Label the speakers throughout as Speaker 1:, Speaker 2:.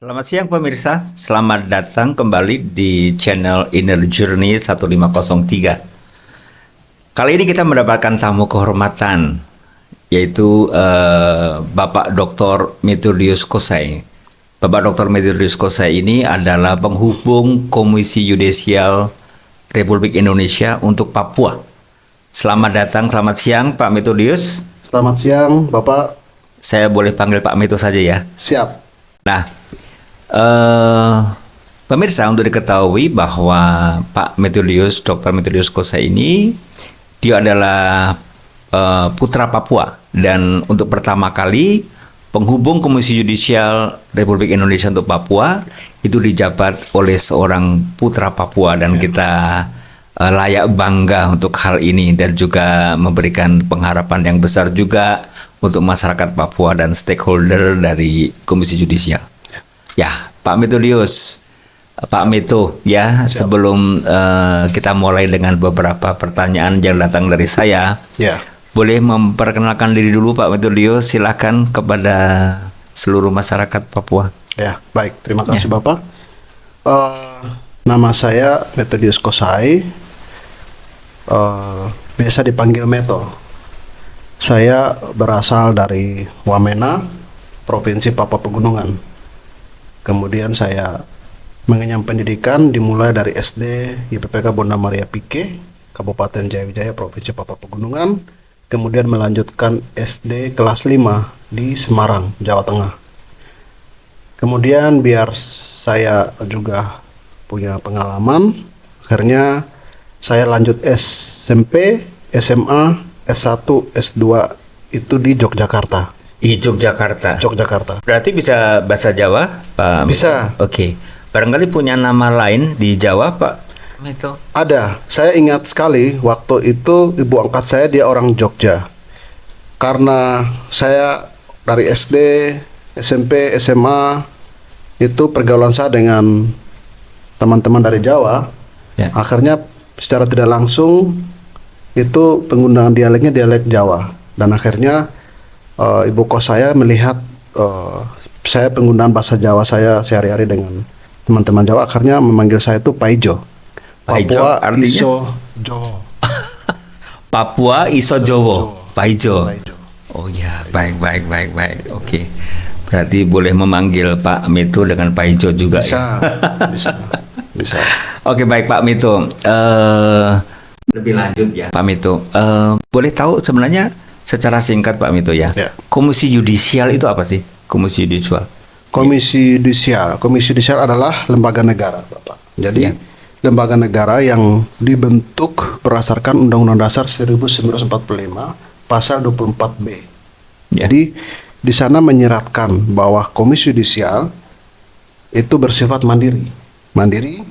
Speaker 1: Selamat siang pemirsa, selamat datang kembali di channel Inner Journey 1503. Kali ini kita mendapatkan tamu kehormatan, yaitu Bapak Dr. Methodius Kosai. Bapak Dr. Methodius Kosai ini adalah penghubung Komisi Yudisial Republik Indonesia untuk Papua. Selamat datang, selamat siang Pak Methodius.
Speaker 2: Selamat siang, Bapak.
Speaker 1: Saya boleh panggil Pak Meto saja ya?
Speaker 2: Siap.
Speaker 1: Nah, pemirsa, untuk diketahui bahwa Pak Methodius, Dr. Methodius Kosai ini, dia adalah putra Papua, dan untuk pertama kali penghubung Komisi Yudisial Republik Indonesia untuk Papua itu dijabat oleh seorang putra Papua, dan kita layak bangga untuk hal ini, dan juga memberikan pengharapan yang besar juga untuk masyarakat Papua dan stakeholder dari Komisi Yudisial. Ya, Pak Methodius, Pak Meto, ya,
Speaker 2: Siap.
Speaker 1: sebelum kita mulai dengan beberapa pertanyaan yang datang dari saya,
Speaker 2: Ya.
Speaker 1: boleh memperkenalkan diri dulu Pak Methodius, silakan kepada seluruh masyarakat Papua.
Speaker 2: Ya, baik. Terima kasih, Bapak. Nama saya Methodius Kosai. Biasa dipanggil Meto. Saya berasal dari Wamena, Provinsi Papua Pegunungan. Kemudian saya mengenyam pendidikan dimulai dari SD YPPK Bunda Maria Pike, Kabupaten Jayawijaya, Provinsi Papua Pegunungan. Kemudian melanjutkan SD kelas 5 di Semarang, Jawa Tengah. Kemudian biar saya juga punya pengalaman, akhirnya saya lanjut SMP, SMA, S1, S2 itu di Yogyakarta.
Speaker 1: Di Yogyakarta. Berarti bisa bahasa Jawa, Pak Meto?
Speaker 2: Bisa.
Speaker 1: Oke. Barangkali punya nama lain di Jawa, Pak Meto?
Speaker 2: Ada. Saya ingat sekali waktu itu ibu angkat saya dia orang Jogja. Karena saya dari SD, SMP, SMA itu pergaulan saya dengan teman-teman dari Jawa.
Speaker 1: Ya.
Speaker 2: Akhirnya secara tidak langsung itu penggunaan dialeknya dialek Jawa, dan akhirnya ibu kos saya melihat saya penggunaan bahasa Jawa saya sehari-hari dengan teman-teman Jawa, akhirnya memanggil saya itu Pak Ijo.
Speaker 1: Pak Ijo
Speaker 2: Papua
Speaker 1: artinya?
Speaker 2: Iso Jowo.
Speaker 1: Papua Iso Jowo, Pak Ijo.
Speaker 2: Pak Ijo.
Speaker 1: Oh ya, baik. Oke. Berarti boleh memanggil Pak Meto dengan Pak Ijo juga
Speaker 2: Bisa,
Speaker 1: ya?
Speaker 2: bisa.
Speaker 1: Oke, baik Pak Meto. Lebih lanjut ya, Pak Meto. Boleh tahu sebenarnya secara singkat Pak Meto ya,
Speaker 2: Ya.
Speaker 1: Komisi Yudisial itu apa sih? Komisi Yudisial.
Speaker 2: Komisi Yudisial adalah lembaga negara, Bapak. Jadi
Speaker 1: Ya.
Speaker 2: lembaga negara yang dibentuk berdasarkan Undang-Undang Dasar 1945 pasal 24B.
Speaker 1: Ya.
Speaker 2: Jadi di sana menyeratkan bahwa Komisi Yudisial itu bersifat mandiri. Mandiri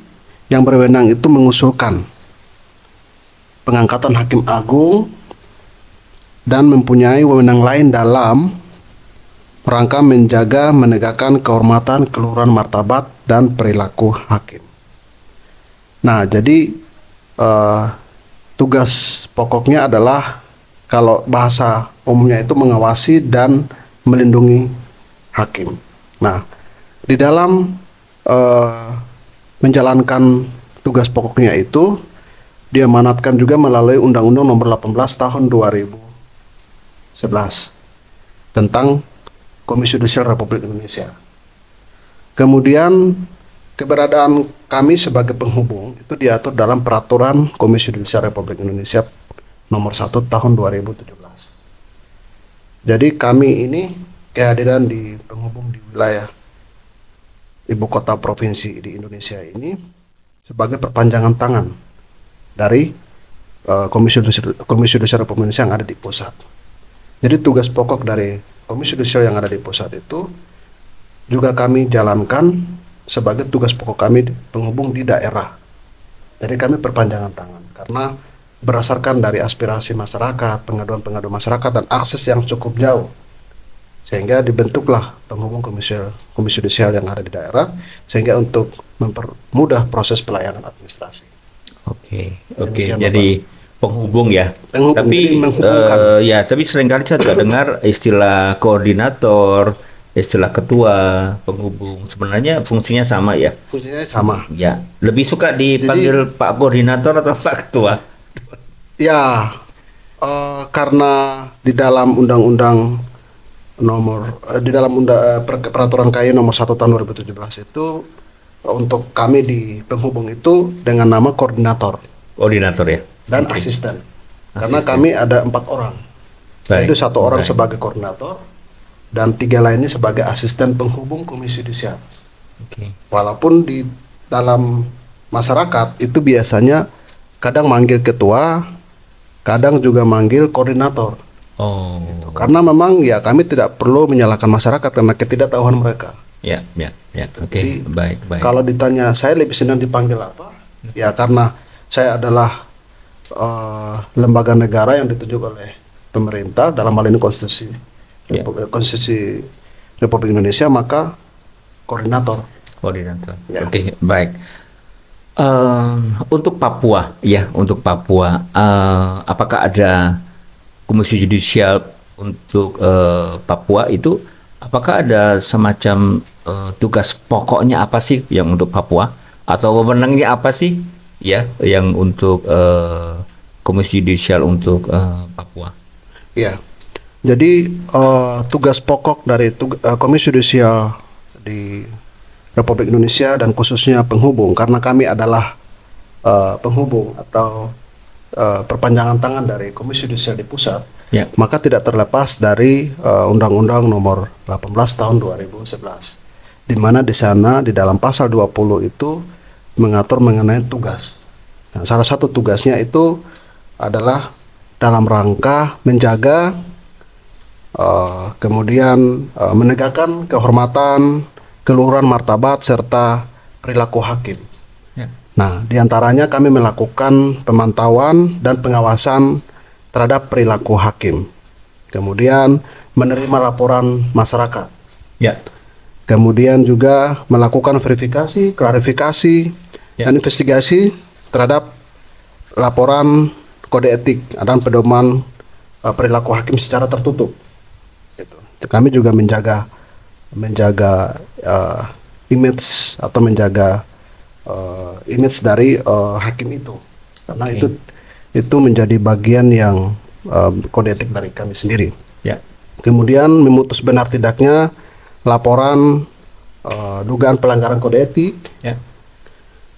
Speaker 2: yang berwenang itu mengusulkan pengangkatan hakim agung dan mempunyai wewenang lain dalam rangka menjaga menegakkan kehormatan, keluhuran martabat dan perilaku hakim. Nah, jadi tugas pokoknya adalah kalau bahasa umumnya itu mengawasi dan melindungi hakim. Nah, di dalam menjalankan tugas pokoknya itu diamanatkan juga melalui Undang-Undang Nomor 18 Tahun 2011 tentang Komisi Yudisial Republik Indonesia. Kemudian keberadaan kami sebagai penghubung itu diatur dalam Peraturan Komisi Yudisial Republik Indonesia Nomor 1 Tahun 2017. Jadi kami ini kehadiran di penghubung di wilayah ibu kota provinsi di Indonesia ini sebagai perpanjangan tangan dari Komisi Yudisial Republik Indonesia yang ada di pusat. Jadi tugas pokok dari Komisi Yudisial yang ada di pusat itu juga kami jalankan sebagai tugas pokok kami penghubung di daerah. Jadi kami perpanjangan tangan karena berdasarkan dari aspirasi masyarakat, pengaduan-pengaduan masyarakat dan akses yang cukup jauh, sehingga dibentuklah penghubung Komisi Yudisial yang ada di daerah, sehingga untuk mempermudah proses pelayanan administrasi.
Speaker 1: Oke.
Speaker 2: Demikian,
Speaker 1: Jadi penghubung ya.
Speaker 2: Penghubung,
Speaker 1: Tapi
Speaker 2: jadi menghubungkan.
Speaker 1: ya, tapi seringkali saya juga dengar istilah koordinator, istilah ketua, penghubung. Sebenarnya fungsinya sama ya.
Speaker 2: Fungsinya sama.
Speaker 1: Ya, lebih suka dipanggil Pak Koordinator atau Pak Ketua?
Speaker 2: Ya, karena di dalam undang-undang di dalam peraturan KAI nomor 1 tahun 2017 itu untuk kami di penghubung itu dengan nama koordinator
Speaker 1: Koordinator ya.
Speaker 2: dan
Speaker 1: Oke.
Speaker 2: asisten. Karena
Speaker 1: Asisten.
Speaker 2: kami ada 4 orang.
Speaker 1: Baik,
Speaker 2: Yaitu 1 orang
Speaker 1: baik.
Speaker 2: sebagai koordinator dan 3 lainnya sebagai asisten penghubung Komisi Yudisial.
Speaker 1: Oke.
Speaker 2: Walaupun di dalam masyarakat itu biasanya kadang manggil ketua, kadang juga manggil koordinator.
Speaker 1: Oh.
Speaker 2: Karena memang ya kami tidak perlu menyalahkan masyarakat karena ketidaktahuan mereka.
Speaker 1: Ya, ya, ya. Oke,
Speaker 2: Jadi,
Speaker 1: baik, baik.
Speaker 2: Kalau ditanya saya lebih senang dipanggil apa? Ya karena saya adalah lembaga negara yang ditunjuk oleh pemerintah dalam hal ini konstitusi
Speaker 1: Ya.
Speaker 2: konstitusi Republik Indonesia, maka koordinator.
Speaker 1: Koordinator.
Speaker 2: Ya.
Speaker 1: Oke, baik. Untuk Papua, ya, untuk Papua, apakah ada Komisi Yudisial untuk Papua itu? Apakah ada semacam tugas pokoknya apa sih yang untuk Papua? Atau wewenangnya apa sih, ya, yang untuk Komisi Yudisial untuk Papua?
Speaker 2: Ya. Jadi tugas pokok dari Komisi Yudisial di Republik Indonesia dan khususnya penghubung, karena kami adalah penghubung atau perpanjangan tangan dari Komisi Yudisial di pusat,
Speaker 1: Ya.
Speaker 2: maka tidak terlepas dari Undang-Undang Nomor 18 Tahun 2011, di mana di sana di dalam pasal 20 itu mengatur mengenai tugas. Nah, salah satu tugasnya itu adalah dalam rangka menjaga kemudian menegakkan kehormatan, keluhuran martabat serta perilaku hakim.
Speaker 1: Ya.
Speaker 2: Nah, diantaranya kami melakukan pemantauan dan pengawasan terhadap perilaku hakim. Kemudian menerima laporan masyarakat.
Speaker 1: Ya.
Speaker 2: Kemudian juga melakukan verifikasi, klarifikasi,
Speaker 1: Ya.
Speaker 2: dan investigasi terhadap laporan kode etik dan pedoman perilaku hakim secara tertutup. Gitu. Kami juga menjaga image atau menjaga image dari hakim itu, karena
Speaker 1: Oke.
Speaker 2: itu menjadi bagian yang kode etik dari kami sendiri.
Speaker 1: Ya.
Speaker 2: Kemudian memutus benar tidaknya laporan dugaan pelanggaran kode etik,
Speaker 1: Ya.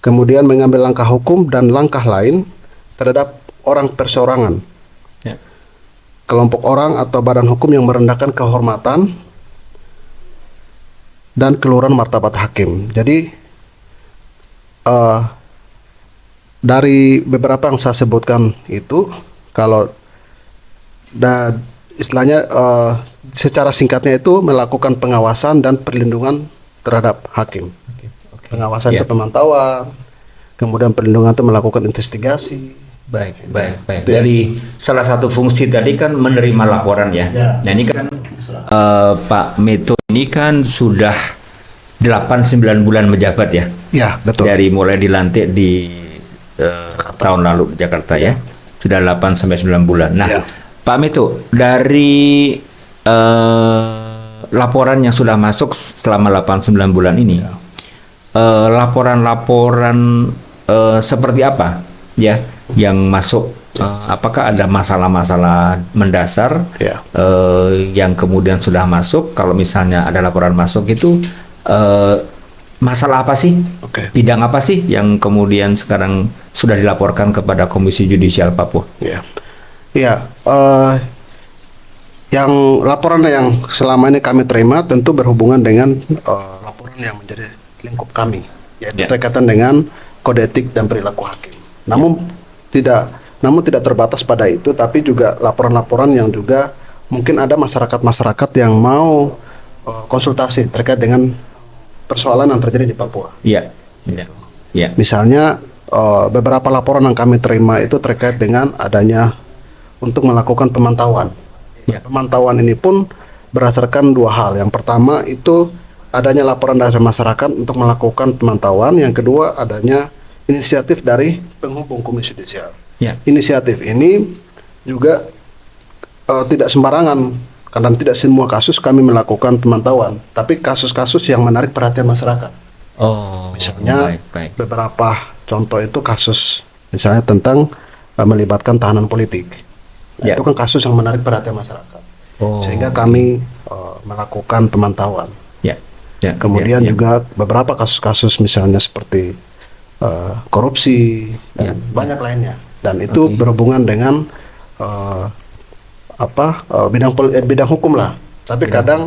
Speaker 2: kemudian mengambil langkah hukum dan langkah lain terhadap orang perseorangan,
Speaker 1: Ya.
Speaker 2: kelompok orang atau badan hukum yang merendahkan kehormatan dan keluhuran martabat hakim. Jadi dari beberapa yang saya sebutkan itu, kalau istilahnya secara singkatnya itu melakukan pengawasan dan perlindungan terhadap hakim.
Speaker 1: Oke.
Speaker 2: Pengawasan
Speaker 1: Ya.
Speaker 2: itu pemantauan, kemudian perlindungan itu melakukan investigasi.
Speaker 1: Baik, baik, baik. Dari salah satu fungsi tadi kan menerima laporan ya.
Speaker 2: Ya.
Speaker 1: Nah ini kan Pak Meto ini kan sudah 8-9 bulan menjabat ya.
Speaker 2: Ya, betul.
Speaker 1: Dari mulai dilantik di tahun lalu di Jakarta ya. Sudah 8-9 bulan. Nah,
Speaker 2: Ya.
Speaker 1: Pak Meto, dari laporan yang sudah masuk selama 8-9 bulan ini, laporan-laporan seperti apa ya yang masuk? Apakah ada masalah-masalah mendasar
Speaker 2: Ya.
Speaker 1: yang kemudian sudah masuk? Kalau misalnya ada laporan masuk itu masalah apa sih?
Speaker 2: Oke.
Speaker 1: Bidang apa sih yang kemudian sekarang sudah dilaporkan kepada Komisi Yudisial Papua?
Speaker 2: Ya. Ya. Yang laporan yang selama ini kami terima tentu berhubungan dengan laporan yang menjadi lingkup kami, yaitu
Speaker 1: Ya.
Speaker 2: berkaitan dengan kode etik dan perilaku hakim. Namun tidak terbatas pada itu, tapi juga laporan-laporan yang juga mungkin ada masyarakat-masyarakat yang mau konsultasi terkait dengan persoalan yang terjadi di Papua.
Speaker 1: Iya, iya, iya.
Speaker 2: Misalnya beberapa laporan yang kami terima itu terkait dengan adanya untuk melakukan pemantauan.
Speaker 1: Ya.
Speaker 2: Pemantauan ini pun berdasarkan 2 hal. Yang pertama itu adanya laporan dari masyarakat untuk melakukan pemantauan. Yang kedua adanya inisiatif dari penghubung Komisi Yudisial.
Speaker 1: Ya.
Speaker 2: Inisiatif ini juga tidak sembarangan karena tidak semua kasus kami melakukan pemantauan, tapi kasus-kasus yang menarik perhatian masyarakat.
Speaker 1: Oh,
Speaker 2: Misalnya
Speaker 1: baik.
Speaker 2: beberapa contoh itu kasus misalnya tentang melibatkan tahanan politik. Nah,
Speaker 1: Ya.
Speaker 2: itu kan kasus yang menarik perhatian masyarakat.
Speaker 1: Oh,
Speaker 2: Sehingga kami melakukan pemantauan.
Speaker 1: ya, ya,
Speaker 2: Kemudian
Speaker 1: ya, ya.
Speaker 2: juga beberapa kasus-kasus misalnya seperti korupsi dan
Speaker 1: Ya.
Speaker 2: banyak lainnya. Dan itu
Speaker 1: Oke.
Speaker 2: berhubungan dengan eh, bidang hukum lah. Tapi
Speaker 1: Bidang
Speaker 2: kadang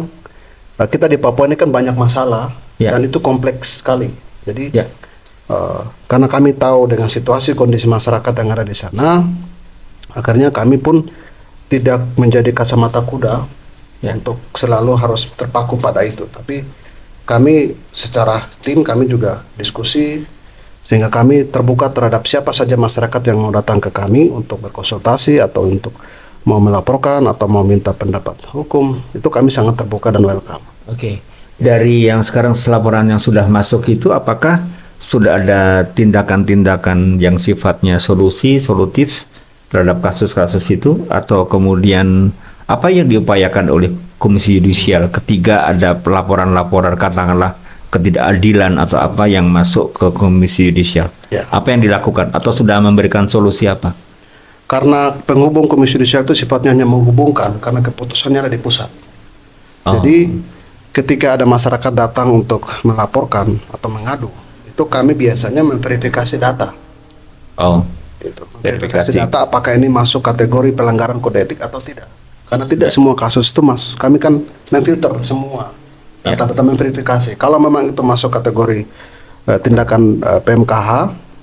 Speaker 2: kita di Papua ini kan banyak masalah
Speaker 1: Ya.
Speaker 2: dan itu kompleks sekali. Jadi
Speaker 1: Ya.
Speaker 2: karena kami tahu dengan situasi kondisi masyarakat yang ada di sana, akhirnya kami pun tidak menjadi kacamata kuda
Speaker 1: Ya.
Speaker 2: untuk selalu harus terpaku pada itu. Tapi kami secara tim kami juga diskusi sehingga kami terbuka terhadap siapa saja masyarakat yang mau datang ke kami untuk berkonsultasi atau untuk mau melaporkan atau mau minta pendapat hukum. Itu kami sangat terbuka dan welcome.
Speaker 1: Oke. Dari yang sekarang laporan yang sudah masuk itu, apakah sudah ada tindakan-tindakan yang sifatnya solutif terhadap kasus-kasus itu, atau kemudian apa yang diupayakan oleh Komisi Yudisial ketika ada laporan-laporan katakanlah ketidakadilan atau apa yang masuk ke Komisi Yudisial?
Speaker 2: Ya.
Speaker 1: Apa yang dilakukan atau sudah memberikan solusi apa?
Speaker 2: Karena penghubung Komisi Yudisial itu sifatnya hanya menghubungkan karena keputusannya ada di pusat.
Speaker 1: Oh.
Speaker 2: Jadi ketika ada masyarakat datang untuk melaporkan atau mengadu, itu kami biasanya memverifikasi data.
Speaker 1: Oh,
Speaker 2: Gitu.
Speaker 1: Verifikasi.
Speaker 2: Memverifikasi data apakah ini masuk kategori pelanggaran kode etik atau tidak. Karena tidak semua kasus itu masuk. Kami kan memfilter semua data-data, memverifikasi. Kalau memang itu masuk kategori tindakan PMKH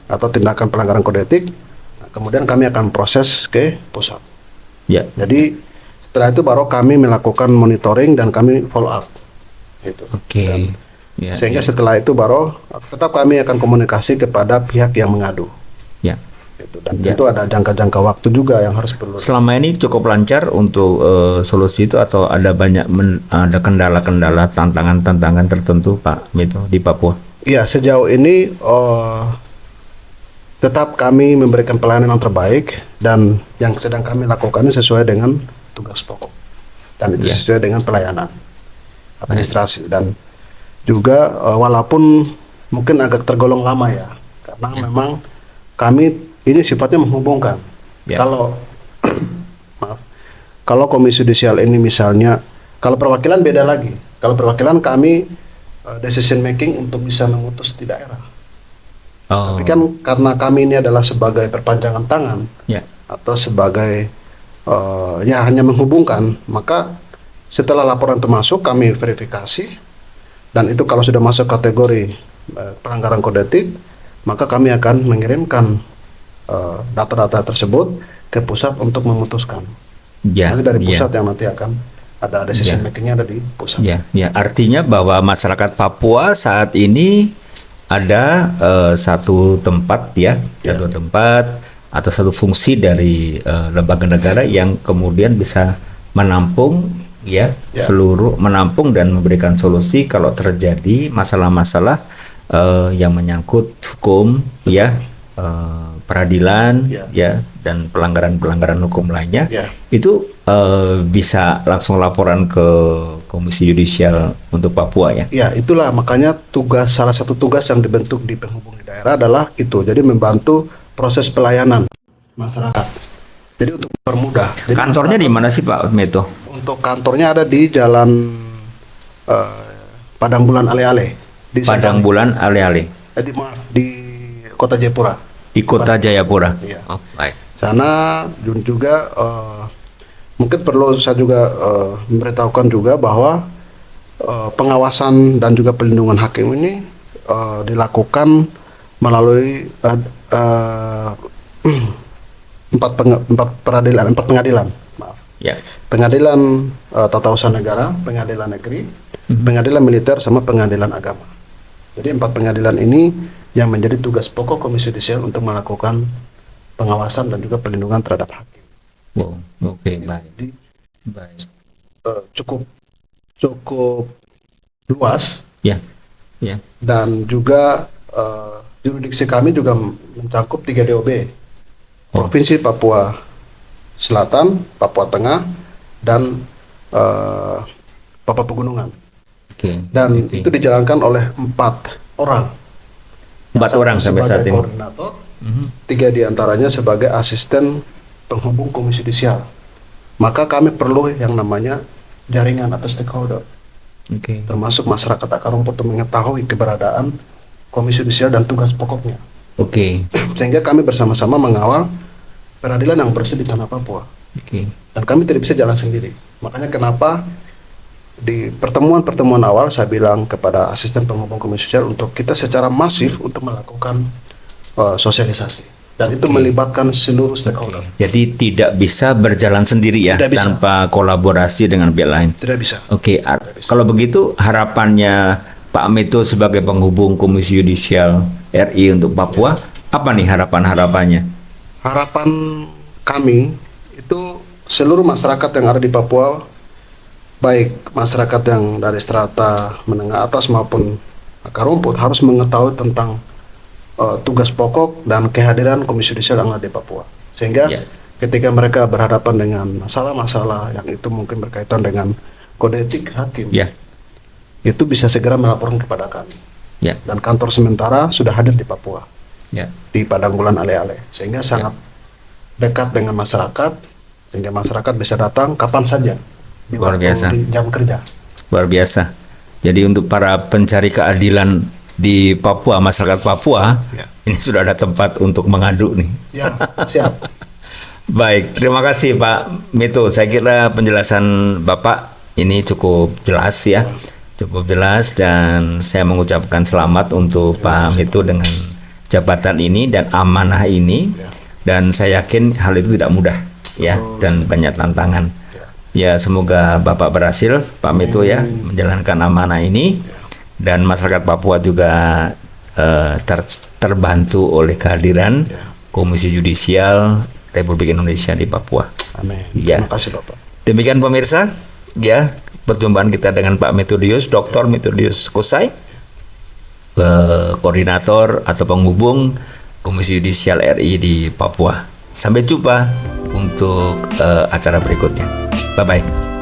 Speaker 2: atau tindakan pelanggaran kode etik, nah, kemudian kami akan proses ke pusat.
Speaker 1: ya,
Speaker 2: Jadi setelah itu baru kami melakukan monitoring dan kami follow up. Gitu.
Speaker 1: oke.
Speaker 2: Dan
Speaker 1: Ya,
Speaker 2: sehingga
Speaker 1: ya,
Speaker 2: setelah itu baru tetap kami akan komunikasi kepada pihak yang mengadu.
Speaker 1: ya.
Speaker 2: Gitu. Dan
Speaker 1: Ya.
Speaker 2: itu ada jangka-jangka waktu juga yang harus perlu.
Speaker 1: Selama ini cukup lancar untuk solusi itu, atau ada banyak ada kendala-kendala, tantangan-tantangan tertentu, Pak Mito, di Papua?
Speaker 2: Iya, sejauh ini tetap kami memberikan pelayanan yang terbaik dan yang sedang kami lakukan ini sesuai dengan tugas pokok dan itu
Speaker 1: Ya.
Speaker 2: sesuai dengan pelayanan administrasi dan juga walaupun mungkin agak tergolong lama ya karena memang kami ini sifatnya menghubungkan.
Speaker 1: Ya.
Speaker 2: Kalau maaf, kalau Komisi Yudisial ini misalnya kalau perwakilan beda lagi. Kalau perwakilan kami decision making untuk bisa memutus di daerah.
Speaker 1: Oh,
Speaker 2: Tapi kan karena kami ini adalah sebagai perpanjangan tangan
Speaker 1: ya,
Speaker 2: atau sebagai ya hanya menghubungkan, maka setelah laporan itu masuk kami verifikasi dan itu kalau sudah masuk kategori pelanggaran kode etik, maka kami akan mengirimkan data-data tersebut ke pusat untuk memutuskan.
Speaker 1: ya,
Speaker 2: Nanti dari
Speaker 1: ya.
Speaker 2: pusat yang nanti akan ada decision makingnya ada di pusat.
Speaker 1: Ya, ya, artinya bahwa masyarakat Papua saat ini ada satu tempat ya, satu tempat atau satu fungsi dari lembaga negara yang kemudian bisa menampung ya, seluruh menampung dan memberikan solusi kalau terjadi masalah-masalah yang menyangkut hukum ya, peradilan ya, dan pelanggaran-pelanggaran hukum lainnya.
Speaker 2: Ya.
Speaker 1: Itu bisa langsung laporan ke Komisi Yudisial untuk Papua ya.
Speaker 2: Ya, itulah makanya salah satu tugas yang dibentuk di penghubung di daerah adalah itu. Jadi membantu proses pelayanan masyarakat. Jadi untuk mempermudah. Jadi
Speaker 1: Kantornya di mana sih Pak Meto?
Speaker 2: untuk kantornya ada di Jalan Padang Bulan Ale-Ale di
Speaker 1: Padang Bulan Ale-Ale
Speaker 2: di Kota Jayapura.
Speaker 1: di Kota Jayapura.
Speaker 2: Iya.
Speaker 1: Oh, baik.
Speaker 2: Sana juga mungkin perlu saya juga memberitahukan juga bahwa pengawasan dan juga pelindungan hakim ini dilakukan melalui empat pengadilan, maaf.
Speaker 1: Ya.
Speaker 2: Pengadilan Tata Usaha Negara, Pengadilan Negeri, Pengadilan Militer, sama Pengadilan Agama. Jadi 4 pengadilan ini yang menjadi tugas pokok Komisi Yudisial untuk melakukan pengawasan dan juga perlindungan terhadap hakim.
Speaker 1: Oh, oke, baik.
Speaker 2: Jadi
Speaker 1: Baik.
Speaker 2: cukup luas
Speaker 1: Ya. Ya.
Speaker 2: dan juga jurisdiksi kami juga mencakup 3 DOB. Provinsi Papua Selatan, Papua Tengah, dan eh, Papua Pegunungan.
Speaker 1: Oke.
Speaker 2: Dan
Speaker 1: Oke.
Speaker 2: itu dijalankan oleh 4 orang.
Speaker 1: 4 orang sampai saat
Speaker 2: Sebagai
Speaker 1: ini.
Speaker 2: koordinator, 3 diantaranya sebagai asisten penghubung komisi yudisial. Maka kami perlu yang namanya jaringan atau stakeholder,
Speaker 1: Oke.
Speaker 2: termasuk masyarakat akar rumput untuk mengetahui keberadaan komisi yudisial dan tugas pokoknya.
Speaker 1: Oke.
Speaker 2: Sehingga kami bersama-sama mengawal peradilan yang bersih di tanah Papua.
Speaker 1: Oke.
Speaker 2: Dan kami tidak bisa jalan sendiri. Makanya kenapa di pertemuan-pertemuan awal saya bilang kepada asisten penghubung komisi yudisial untuk kita secara masif untuk melakukan sosialisasi. Dan itu melibatkan seluruh stakeholder.
Speaker 1: Jadi tidak bisa berjalan sendiri ya,
Speaker 2: Tidak bisa.
Speaker 1: tanpa kolaborasi dengan pihak lain.
Speaker 2: Tidak bisa.
Speaker 1: Oke, kalau begitu harapannya Pak Meto sebagai penghubung Komisi Yudisial RI untuk Papua, apa nih harapan-harapannya?
Speaker 2: Harapan kami itu seluruh masyarakat yang ada di Papua, baik masyarakat yang dari strata menengah atas maupun akar rumput, harus mengetahui tentang tugas pokok dan kehadiran Komisi Yudisial yang ada di Papua. Sehingga
Speaker 1: Ya.
Speaker 2: ketika mereka berhadapan dengan masalah-masalah yang itu mungkin berkaitan dengan kode etik hakim,
Speaker 1: Ya,
Speaker 2: itu bisa segera melaporkan kepada kami.
Speaker 1: ya,
Speaker 2: Dan kantor sementara sudah hadir di Papua,
Speaker 1: ya.
Speaker 2: di Padangbulan Ale-Ale, sehingga sangat dekat dengan masyarakat, sehingga masyarakat bisa datang kapan saja di
Speaker 1: Luar
Speaker 2: waktu
Speaker 1: biasa.
Speaker 2: di jam kerja.
Speaker 1: Luar biasa. Jadi untuk para pencari keadilan di Papua, masyarakat Papua,
Speaker 2: Ya.
Speaker 1: ini sudah ada tempat untuk mengadu nih.
Speaker 2: Ya, siap.
Speaker 1: Baik, terima kasih Pak Meto. Saya kira penjelasan Bapak ini cukup jelas ya, cukup jelas, dan saya mengucapkan selamat untuk Pak Meto dengan jabatan ini dan amanah ini.
Speaker 2: Ya.
Speaker 1: Dan saya yakin hal itu tidak mudah ya, dan banyak tantangan. Ya, semoga Bapak berhasil, Pak Meto ya, menjalankan amanah ini, dan masyarakat Papua juga terbantu oleh kehadiran Komisi Yudisial Republik Indonesia di Papua.
Speaker 2: Amin.
Speaker 1: Ya.
Speaker 2: Terima kasih Bapak.
Speaker 1: Demikian pemirsa, ya, perjumpaan kita dengan Pak Metodius, Dr. Metodius Kosai, koordinator atau penghubung Komisi Yudisial RI di Papua. Sampai jumpa untuk acara berikutnya. Bye-bye.